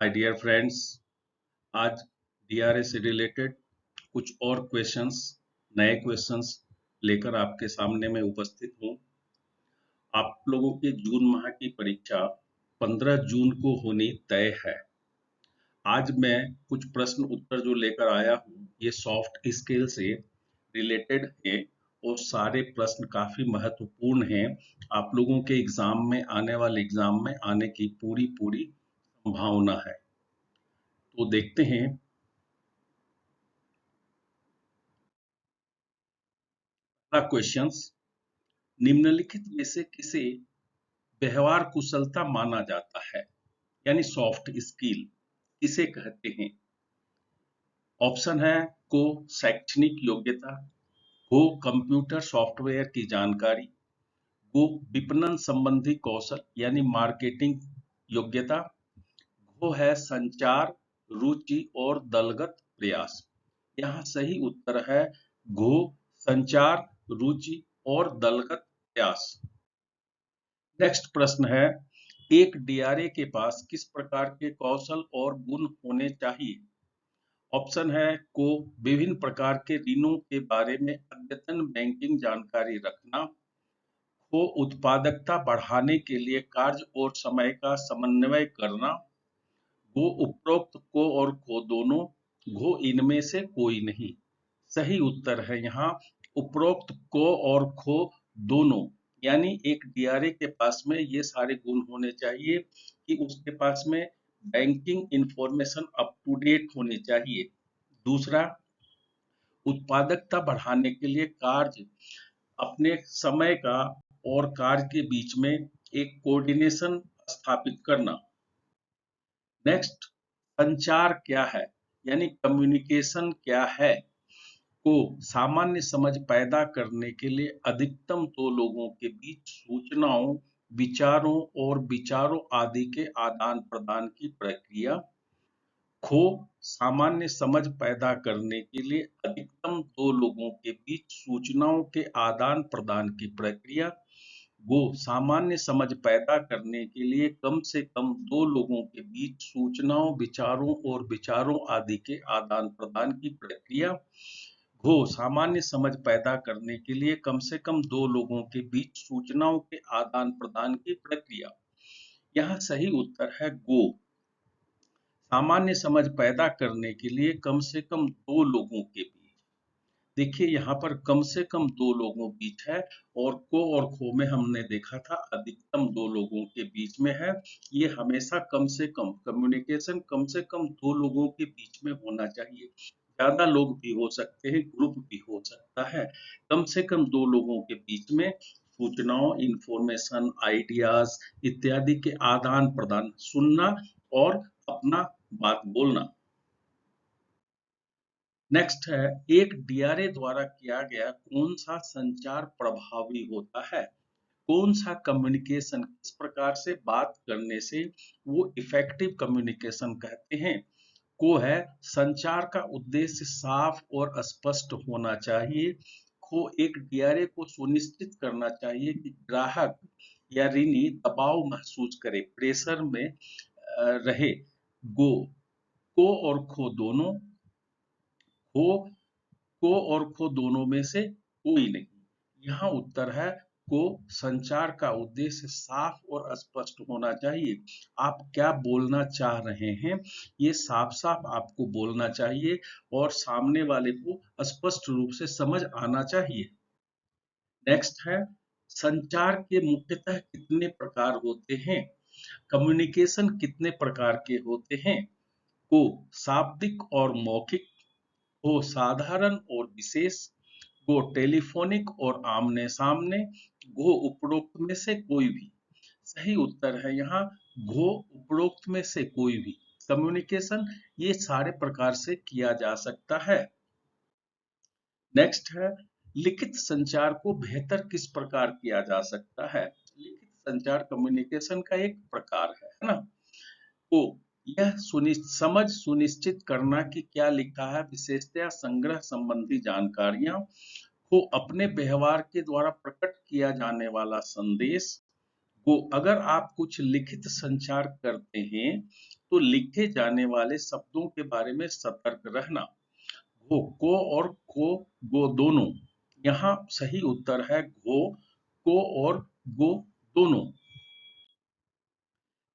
My dear friends, आज DRA से related कुछ और क्वेश्चंस, नए क्वेश्चंस लेकर आपके सामने मैं उपस्थित हूँ। आप लोगों के जून माह की परीक्षा 15 जून को होनी तय है। आज मैं कुछ प्रश्न उत्तर जो लेकर आया हूँ, ये सॉफ्ट स्किल से रिलेटेड है और सारे प्रश्न काफी महत्वपूर्ण हैं। आप लोगों के एग्जाम में, आने वाले एग्जाम में आने की पूरी पूरी संभावना है। तो देखते हैं। पहला क्वेश्चंस, निम्नलिखित में से किसे व्यवहार कुशलता माना जाता है, यानी सॉफ्ट स्किल किसे कहते हैं? ऑप्शन है को शैक्षणिक योग्यता, को कंप्यूटर सॉफ्टवेयर की जानकारी, को विपणन संबंधी कौशल यानी मार्केटिंग योग्यता, वो है संचार, रुचि और दलगत प्रयास। यहाँ सही उत्तर है घो, संचार, रुचि और दलगत प्रयास। नेक्स्ट प्रश्न है, एक डीआरए के पास किस प्रकार के कौशल और गुण होने चाहिए? ऑप्शन है को विभिन्न प्रकार के ऋणों के बारे में अद्यतन बैंकिंग जानकारी रखना, को उत्पादकता बढ़ाने के लिए कार्य और समय का समन्वय करना, को उपरोक्त को और को दोनों, को इनमें से कोई नहीं। सही उत्तर है यहाँ उपरोक्त को और खो दोनों, यानी एक डीआरए के पास में ये सारे गुण होने चाहिए कि उसके पास में banking information up to date होनी चाहिए। दूसरा, उत्पादकता बढ़ाने के लिए कार्य, अपने समय का और कार्य के बीच में एक कोऑर्डिनेशन स्थापित करना। नेक्स्ट, संचार क्या है, यानी कम्युनिकेशन क्या है? को सामान्य समझ पैदा करने के लिए अधिकतम दो लोगों के बीच सूचनाओं, विचारों और विचारों आदि के आदान प्रदान की प्रक्रिया। खो सामान्य समझ पैदा करने के लिए अधिकतम दो लोगों के बीच सूचनाओं के आदान प्रदान की प्रक्रिया। वो सामान्य समझ पैदा करने के लिए कम से कम दो लोगों के बीच सूचनाओं, विचारों और विचारों आदि के आदान प्रदान की प्रक्रिया। घो सामान्य समझ पैदा करने के लिए कम से कम दो लोगों के बीच सूचनाओं के आदान प्रदान की प्रक्रिया। यहाँ सही उत्तर है गो, सामान्य समझ पैदा करने के लिए कम से कम दो लोगों के बीच। देखिए यहाँ पर कम से कम दो लोगों बीच है, और को और खो में हमने देखा था अधिकतम दो लोगों के बीच में है। ये हमेशा कम से कम कम्युनिकेशन कम से कम दो लोगों के बीच में होना चाहिए। ज्यादा लोग भी हो सकते हैं, ग्रुप भी हो सकता है। कम से कम दो लोगों के बीच में सूचनाओं, इंफॉर्मेशन, आइडियाज इत्यादि के आदान प्रदान, सुनना और अपना बात बोलना। नेक्स्ट है, एक डीआरए द्वारा किया गया कौन सा संचार प्रभावी होता है? कौन सा कम्युनिकेशन, किस प्रकार से बात करने से वो इफेक्टिव कम्युनिकेशन कहते हैं? को है संचार का उद्देश्य साफ और स्पष्ट होना चाहिए। को एक डीआरए को सुनिश्चित करना चाहिए कि ग्राहक या ऋणी दबाव महसूस करे, प्रेशर में रहे। गो को और खो दोनों, हो को और खो दोनों में से कोई नहीं। यहाँ उत्तर है को संचार का उद्देश्य साफ और स्पष्ट होना चाहिए। आप क्या बोलना चाह रहे हैं, ये साफ साफ आपको बोलना चाहिए और सामने वाले को स्पष्ट रूप से समझ आना चाहिए। नेक्स्ट है, संचार के मुख्यतः कितने प्रकार होते हैं? कम्युनिकेशन कितने प्रकार के होते हैं? को शाब्दिक और मौखिक, हो साधारण और विशेष, गो टेलीफोनिक और आमने सामने, गो उपरोक्त में से कोई भी। सही उत्तर है यहाँ गो उपरोक्त में से कोई भी। कम्युनिकेशन ये सारे प्रकार से किया जा सकता है। नेक्स्ट है, लिखित संचार को बेहतर किस प्रकार किया जा सकता है? लिखित संचार कम्युनिकेशन का एक प्रकार है ना। तो यह समझ सुनिश्चित करना कि क्या लिखा है, विशेषतया संग्रह संबंधी जानकारियां, को अपने व्यवहार के द्वारा प्रकट किया जाने वाला संदेश, वो अगर आप कुछ लिखित संचार करते हैं तो लिखे जाने वाले शब्दों के बारे में सतर्क रहना। घो को और गो दोनों। यहाँ सही उत्तर है घो को और गो दोनों।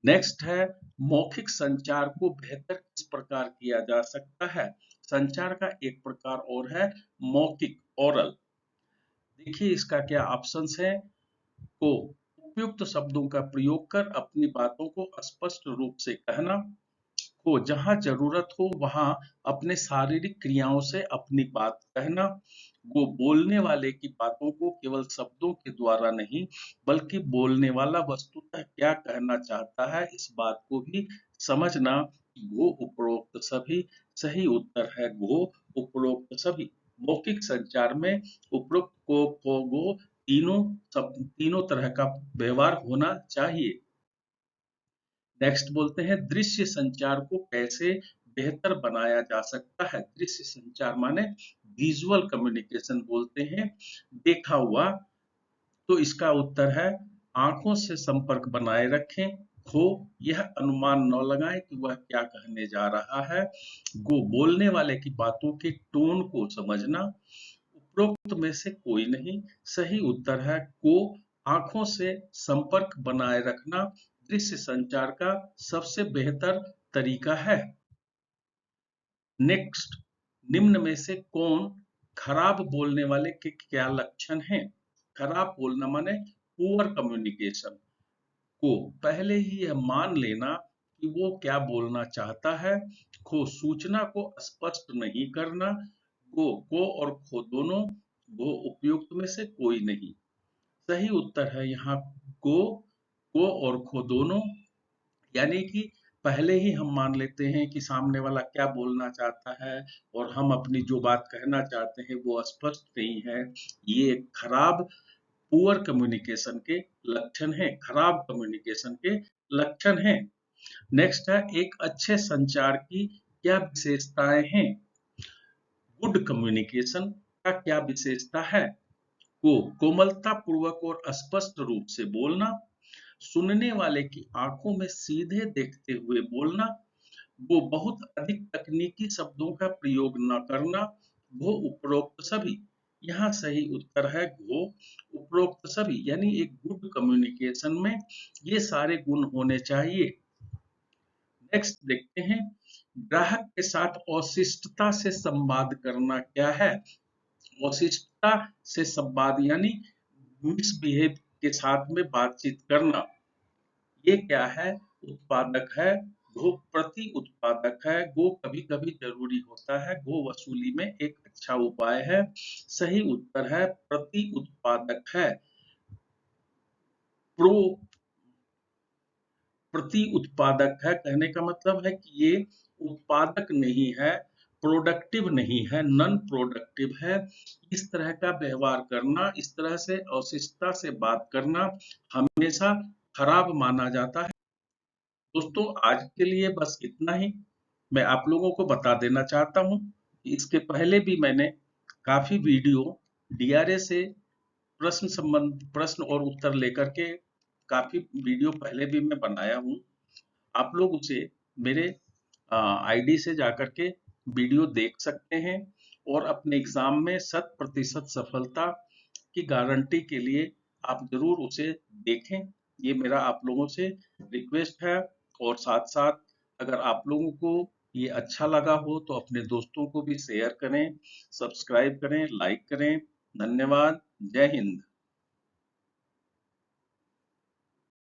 नेक्स्ट है मौखिक संचार को बेहतर किस प्रकार किया जा सकता है। संचार का एक प्रकार और है मौखिक, ओरल। देखिए इसका क्या ऑप्शंस है। को उपयुक्त शब्दों का प्रयोग कर अपनी बातों को स्पष्ट रूप से कहना। को जहां जरूरत हो वहां अपने शारीरिक क्रियाओं से अपनी बात कहना। वो बोलने वाले की बातों को केवल शब्दों के द्वारा नहीं बल्कि बोलने वाला वस्तुतः क्या कहना चाहता है इस बात को भी समझना। वो उपरोक्त सभी। सही उत्तर है वो उपरोक्त सभी। मौखिक संचार में उपरोक्त को गो तीनों तरह का व्यवहार होना चाहिए। नेक्स्ट बोलते हैं दृश्य संचार को कैसे बेहतर बनाया जा सकता है। दृश्य संचार माने विजुअल कम्युनिकेशन बोलते हैं, देखा हुआ। तो इसका उत्तर है आंखों से संपर्क बनाए रखें। खो यह अनुमान न लगाएं कि वह क्या कहने जा रहा है। गो बोलने वाले की बातों के टोन को समझना। उपरोक्त में से कोई नहीं। सही उत्तर है को आंखों से संपर्क बनाए रखना दृश्य संचार का सबसे बेहतर तरीका है। नेक्स्ट, निम्न में से कौन खराब बोलने वाले के क्या लक्षण हैं। खराब बोलना माने पुअर कम्युनिकेशन। को पहले ही यह मान लेना कि वो क्या बोलना चाहता है। खो सूचना को स्पष्ट नहीं करना। को और खो दोनों। वो उपयुक्त में से कोई नहीं। सही उत्तर है यहाँ को और खो दोनों। यानी कि पहले ही हम मान लेते हैं कि सामने वाला क्या बोलना चाहता है और हम अपनी जो बात कहना चाहते हैं वो स्पष्ट नहीं है। ये खराब पुअर कम्युनिकेशन के लक्षण है। खराब कम्युनिकेशन के लक्षण है। नेक्स्ट है एक अच्छे संचार की क्या विशेषताएं हैं। गुड कम्युनिकेशन का क्या विशेषता है। को कोमलता पूर्वक और स्पष्ट रूप से बोलना। सुनने वाले की आंखों में सीधे देखते हुए बोलना। वो बहुत अधिक तकनीकी शब्दों का प्रयोग न करना। वो उपरोक्त सभी। यहाँ सही उत्तर है वो उपरोक्त सभी। यानी एक गुड कम्युनिकेशन में ये सारे गुण होने चाहिए। नेक्स्ट देखते हैं ग्राहक के साथ अशिष्टता से संवाद करना क्या है। अशिष्टता से संवाद यानी मिसबिहेव के साथ में बातचीत करना। ये क्या है। उत्पादक है। गो प्रति उत्पादक है। गो कभी कभी जरूरी होता है। गो वसूली में एक अच्छा उपाय है। सही उत्तर है प्रति उत्पादक है। प्रो प्रति उत्पादक है कहने का मतलब है कि ये उत्पादक नहीं है, प्रोडक्टिव नहीं है, नॉन प्रोडक्टिव है। इस तरह का व्यवहार करना, इस तरह से अशिष्टता से बात करना हमेशा खराब माना जाता है। दोस्तों आज के लिए बस इतना ही। मैं आप लोगों को बता देना चाहता हूँ इसके पहले भी मैंने काफी वीडियो डीआरए से प्रश्न और उत्तर लेकर के काफी वीडियो पहले भी मैं बनाया हूँ। आप लोग उसे मेरे आईडी से जाकर के वीडियो देख सकते हैं और अपने एग्जाम में 100% सफलता की गारंटी के लिए आप जरूर उसे देखें। ये मेरा आप लोगों से रिक्वेस्ट है। और साथ साथ अगर आप लोगों को ये अच्छा लगा हो तो अपने दोस्तों को भी शेयर करें, सब्सक्राइब करें, लाइक करें। धन्यवाद। जय हिंद।